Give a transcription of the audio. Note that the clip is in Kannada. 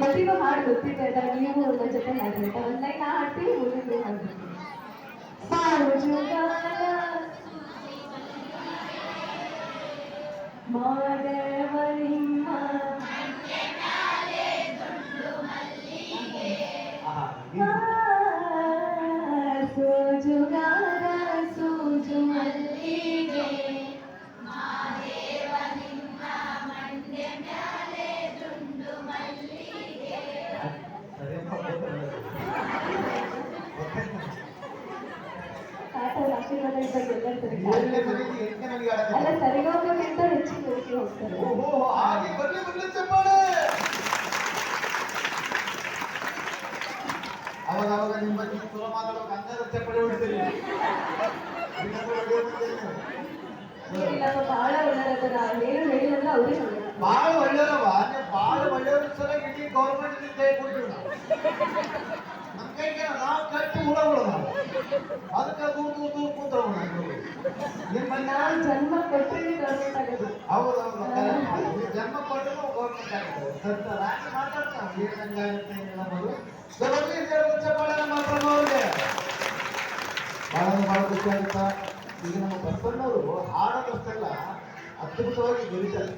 ಎಲ್ರಿಗೂ ಹಾಡು ಗೊತ್ತಿದೆ ಅಲ್ಲ, ನೀವು ನನ್ನ ಜೊತೆ ಹಾಡ್ರಿ ಅಂತ ಒಂದ್ ಲೈನ್ ನಾ ಹಾಡ್ತೀನಿ, ಮುಂದೆ ಹಾಡ್ತೀನಿ. ಮಾಧವನಿಮ್ಮ ಸೋಜುಗಾರ ಸೂಜು ಮಲ್ಲಿಗೆ ಆಶೀರ್ವಾದ ಇದ್ದಾಗ ಅಲ್ಲ ಸರಿಗೋಗ್ಬೇಕಂತ ಹೆಚ್ಚಿಗೆ ಹುಡುಕಿ ಹೋಗ್ತಾರೆ. ಅವಾಗ ನಿಮ್ಮ ಬಗ್ಗೆ ಚಲೋ ಮಾತಾಡೋಕೆ ಅಂಗದ ಚಪ್ಪಡಿ ಹೊಡಿತೀರಿ. ಬಹಳ ಒಳ್ಳೆಯದ ಏನು ಹೇಳಿಲ್ಲ ಅವರೇ ಬಹಳ ಒಳ್ಳೆಯರವ ಬಹಳ ಒಳ್ಳೆಯವ್ರ ಸಲ ಇಡೀ ಗೌರ್ಮೆಂಟ್ ಕೈ ಕೊಡ್ತೀವಿ ನಾವು. ನಮ್ಮ ಕೈಗೆ ನಾವು ಕಟ್ಟಿ ಹುಳ ಅದಕ್ಕೆ ದೂರ ದೂರ ದೂರ ಕೂತವ ನಾವು ಜನ್ಮ ಕೊಟ್ಟರೆ ಗೌರ್ಮೆಂಟ್ ಆಗೋದು. ಹೌದೌದು ಜನ್ಮ ಕೊಟ್ಟರು ಗೌರ್ಮೆಂಟ್ ಆಗುತ್ತೆ. ಸತ್ತ ರಾಜ ಮಾತಾಡ್ತಾವೆ ಏನಂಗಾಗುತ್ತೆ ನಮ್ಮದು ಬಹಳ ಖುಷಿ ಆಗುತ್ತಾ. ಈಗ ನಮ್ಮ ಬಸವಣ್ಣವರು ಹಾಡೋದಷ್ಟೆಲ್ಲ ಅದ್ಭುತವಾಗಿ ಗೆಲ್ಲಿದ್ದಾರೆ.